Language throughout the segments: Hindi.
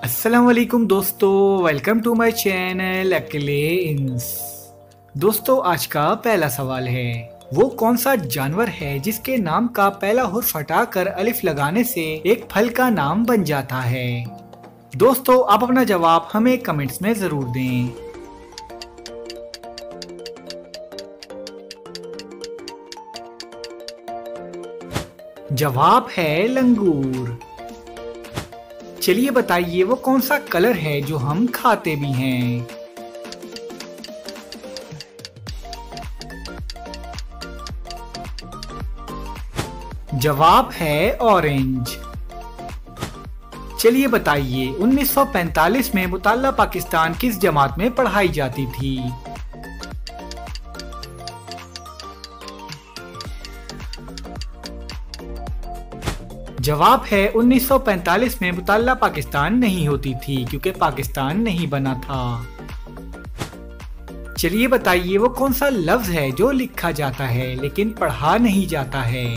अस्सलामुअलैकुम दोस्तों, वेलकम टू माय चैनल अकेले इंस। दोस्तों, आज का पहला सवाल है, वो कौन सा जानवर है जिसके नाम का पहला हुर्फ हटाकर अलिफ लगाने से एक फल का नाम बन जाता है। दोस्तों, आप अपना जवाब हमें कमेंट्स में जरूर दें। जवाब है लंगूर। चलिए बताइए, वो कौन सा कलर है जो हम खाते भी हैं। जवाब है ऑरेंज। चलिए बताइए, 1945 में मुताल्ला पाकिस्तान किस जमात में पढ़ाई जाती थी। जवाब है 1945 में मुताल्ला पाकिस्तान नहीं होती थी क्योंकि पाकिस्तान नहीं बना था। चलिए बताइए, वो कौन सा लफ्ज है जो लिखा जाता है लेकिन पढ़ा नहीं जाता है।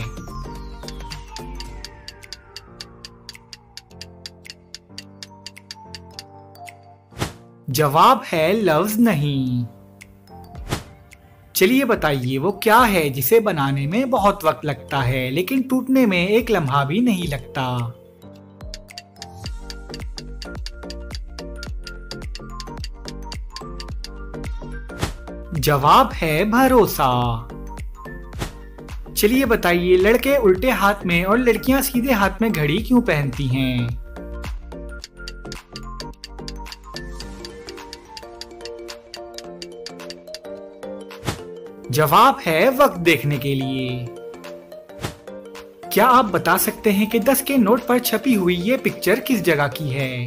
जवाब है लफ्ज नहीं। चलिए बताइए, वो क्या है जिसे बनाने में बहुत वक्त लगता है लेकिन टूटने में एक लम्हा भी नहीं लगता। जवाब है भरोसा। चलिए बताइए, लड़के उल्टे हाथ में और लड़कियां सीधे हाथ में घड़ी क्यों पहनती हैं। जवाब है वक्त देखने के लिए। क्या आप बता सकते हैं कि 10 के नोट पर छपी हुई ये पिक्चर किस जगह की है।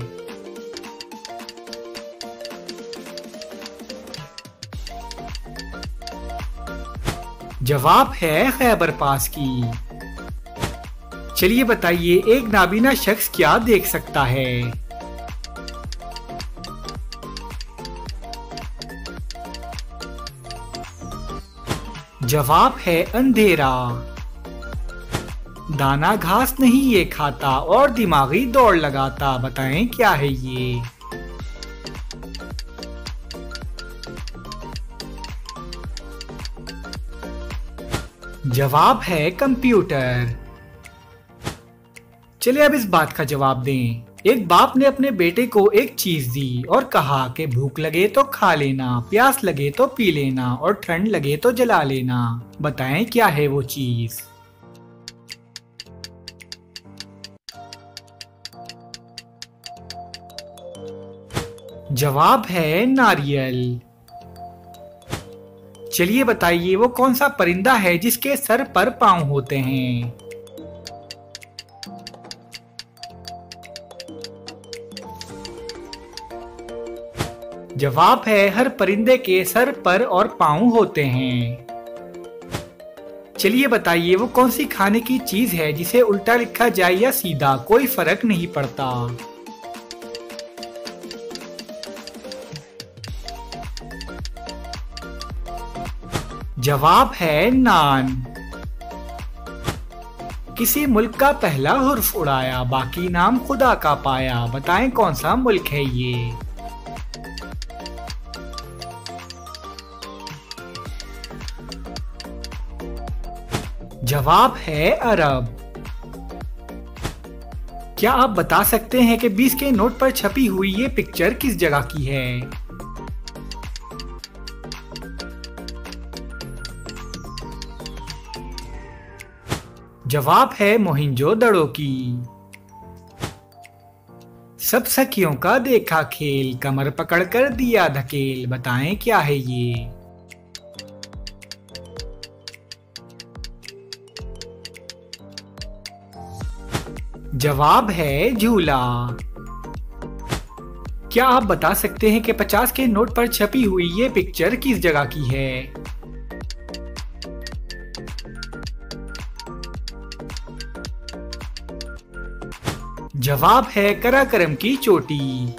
जवाब है खैबर पास की। चलिए बताइए, एक नाबीना शख्स क्या देख सकता है। जवाब है अंधेरा। दाना घास नहीं ये खाता और दिमागी दौड़ लगाता, बताएं क्या है ये। जवाब है कंप्यूटर। चलिए अब इस बात का जवाब दें। एक बाप ने अपने बेटे को एक चीज दी और कहा कि भूख लगे तो खा लेना, प्यास लगे तो पी लेना और ठंड लगे तो जला लेना। बताएं क्या है वो चीज। जवाब है नारियल। चलिए बताइए, वो कौन सा परिंदा है जिसके सर पर पांव होते हैं। जवाब है हर परिंदे के सर पर और पांव होते हैं। चलिए बताइए, वो कौन सी खाने की चीज है जिसे उल्टा लिखा जाए या सीधा कोई फर्क नहीं पड़ता। जवाब है नान। किसी मुल्क का पहला हुर्फ उड़ाया, बाकी नाम खुदा का पाया। बताएं कौन सा मुल्क है ये। जवाब है अरब। क्या आप बता सकते हैं कि 20 के नोट पर छपी हुई ये पिक्चर किस जगह की है। जवाब है मोहिंजोदड़ो की। सब सखियों का देखा खेल, कमर पकड़कर दिया धकेल। बताएं क्या है ये। जवाब है झूला। क्या आप बता सकते हैं कि 50 के नोट पर छपी हुई ये पिक्चर किस जगह की है। जवाब है कराकरम की चोटी।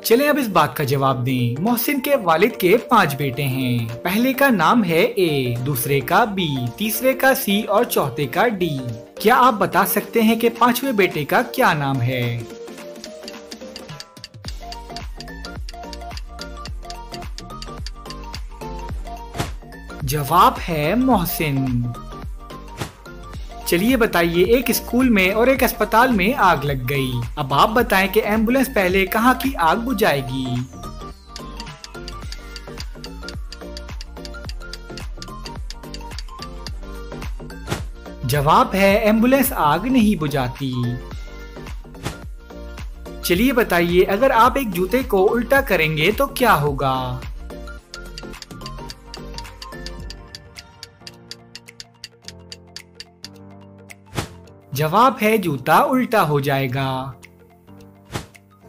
चलें अब इस बात का जवाब दें। मोहसिन के वालिद के 5 बेटे हैं। पहले का नाम है ए, दूसरे का बी, तीसरे का सी और चौथे का डी। क्या आप बता सकते हैं कि 5वें बेटे का क्या नाम है। जवाब है मोहसिन। चलिए बताइए, एक स्कूल में और एक अस्पताल में आग लग गई। अब आप बताएं कि एम्बुलेंस पहले कहाँ की आग बुझाएगी। जवाब है एम्बुलेंस आग नहीं बुझाती। चलिए बताइए, अगर आप एक जूते को उल्टा करेंगे तो क्या होगा। जवाब है जूता उल्टा हो जाएगा।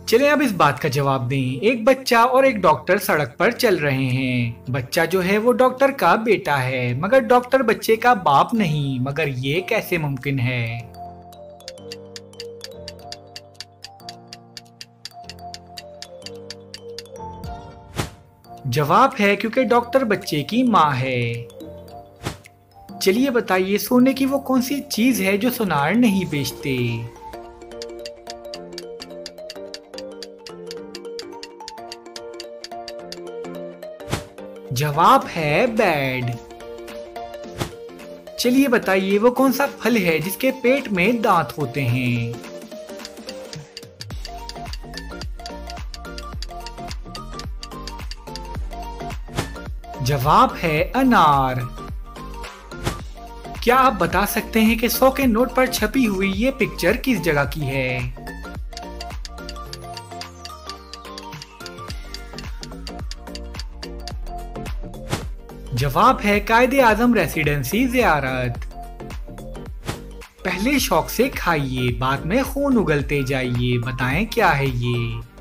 चलें अब इस बात का जवाब दें। एक बच्चा और एक डॉक्टर सड़क पर चल रहे हैं। बच्चा जो है वो डॉक्टर का बेटा है, मगर डॉक्टर बच्चे का बाप नहीं। मगर ये कैसे मुमकिन है। जवाब है क्योंकि डॉक्टर बच्चे की माँ है। चलिए बताइए, सोने की वो कौन सी चीज है जो सुनार नहीं बेचते। जवाब है बेड। चलिए बताइए, वो कौन सा फल है जिसके पेट में दांत होते हैं। जवाब है अनार। क्या आप बता सकते हैं कि 100 के नोट पर छपी हुई ये पिक्चर किस जगह की है। जवाब है कायदे आजम रेसिडेंसी ज़ियारत। पहले शौक से खाइए, बाद में खून उगलते जाइए। बताएं क्या है ये।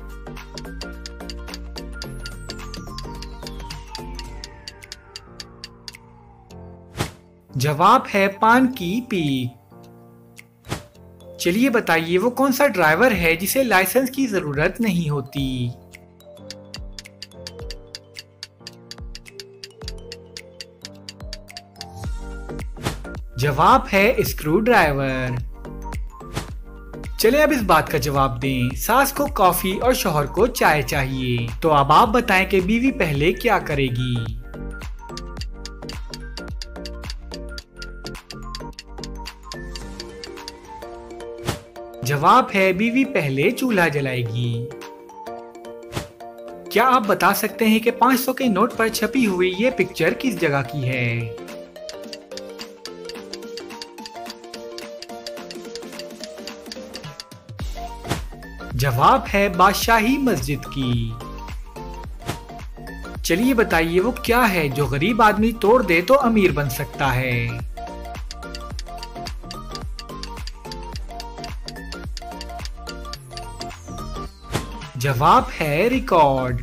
जवाब है पान की पीक। चलिए बताइए, वो कौन सा ड्राइवर है जिसे लाइसेंस की जरूरत नहीं होती। जवाब है स्क्रू ड्राइवर। चले अब इस बात का जवाब दें। सास को कॉफी और शौहर को चाय चाहिए, तो अब आप बताएं कि बीवी पहले क्या करेगी। जवाब है बीवी पहले चूल्हा जलाएगी। क्या आप बता सकते हैं कि 500 के नोट पर छपी हुई ये पिक्चर किस जगह की है। जवाब है बादशाही मस्जिद की। चलिए बताइए, वो क्या है जो गरीब आदमी तोड़ दे तो अमीर बन सकता है। जवाब है रिकॉर्ड।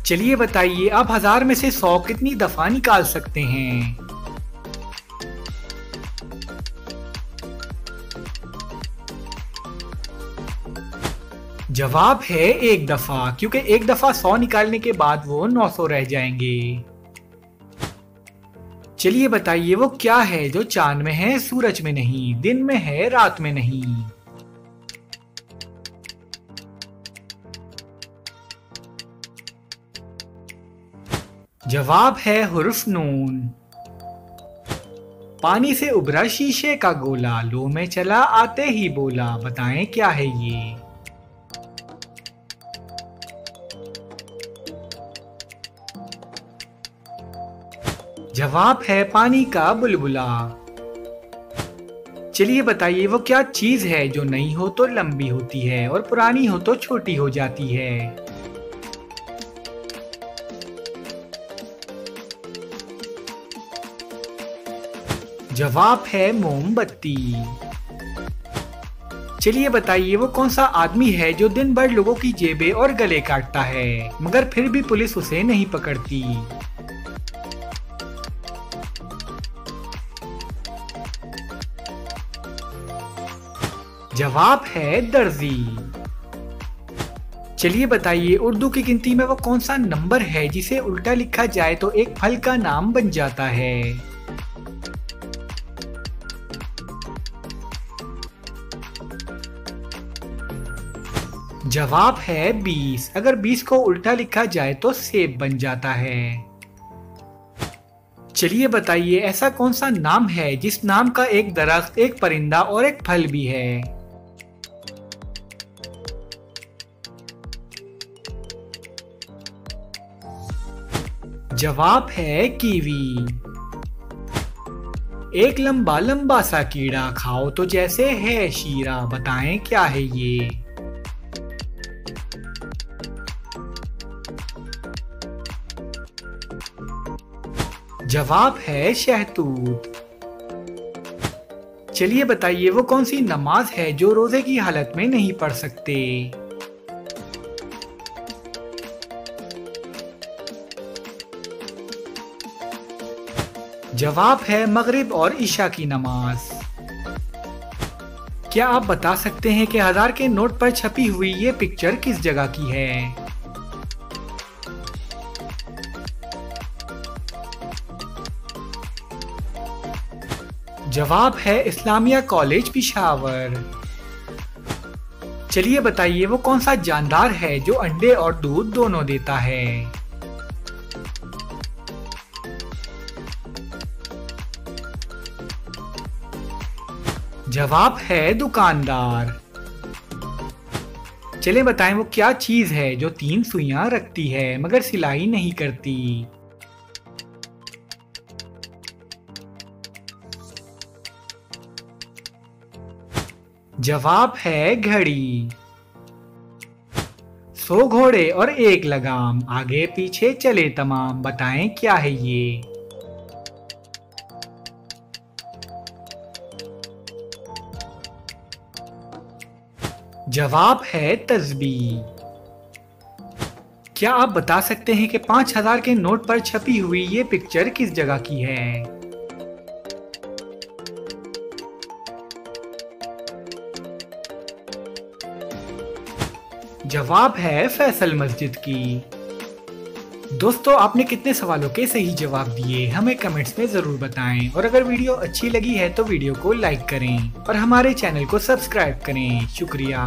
चलिए बताइए, आप 1000 में से 100 कितनी दफा निकाल सकते हैं। जवाब है 1 दफा, क्योंकि 1 दफा 100 निकालने के बाद वो 900 रह जाएंगे। चलिए बताइए, वो क्या है जो चांद में है सूरज में नहीं, दिन में है रात में नहीं। जवाब है हुर्फ नून। पानी से उभरा शीशे का गोला, लो में चला आते ही बोला। बताएं क्या है ये। जवाब है पानी का बुलबुला। चलिए बताइए, वो क्या चीज है जो नई हो तो लंबी होती है और पुरानी हो तो छोटी हो जाती है। जवाब है मोमबत्ती। चलिए बताइए, वो कौन सा आदमी है जो दिन भर लोगों की जेबें और गले काटता है, मगर फिर भी पुलिस उसे नहीं पकड़ती। जवाब है दर्जी। चलिए बताइए, उर्दू की गिनती में वो कौन सा नंबर है जिसे उल्टा लिखा जाए तो एक फल का नाम बन जाता है। जवाब है 20। अगर 20 को उल्टा लिखा जाए तो सेब बन जाता है। चलिए बताइए ऐसा कौन सा नाम है जिस नाम का एक दरख्त, एक परिंदा और एक फल भी है। जवाब है कीवी। एक लंबा लंबा सा कीड़ा, खाओ तो जैसे है शीरा, बताएं क्या है ये। जवाब है शहतूत। चलिए बताइए वो कौन सी नमाज है जो रोजे की हालत में नहीं पढ़ सकते। जवाब है मगरिब और ईशा की नमाज। क्या आप बता सकते हैं कि 1000 के नोट पर छपी हुई ये पिक्चर किस जगह की है। जवाब है इस्लामिया कॉलेज पिशावर। चलिए बताइए वो कौन सा जानदार है जो अंडे और दूध दोनों देता है। जवाब है दुकानदार। चलिए बताएं वो क्या चीज है जो 3 सुइयां रखती है मगर सिलाई नहीं करती। जवाब है घड़ी। 100 घोड़े और एक लगाम, आगे पीछे चले तमाम, बताएं क्या है ये। जवाब है तस्बीह। क्या आप बता सकते हैं कि 5000 के नोट पर छपी हुई ये पिक्चर किस जगह की है। जवाब है फैसल मस्जिद की। दोस्तों आपने कितने सवालों के सही जवाब दिए हमें कमेंट्स में जरूर बताएं, और अगर वीडियो अच्छी लगी है तो वीडियो को लाइक करें और हमारे चैनल को सब्सक्राइब करें। शुक्रिया।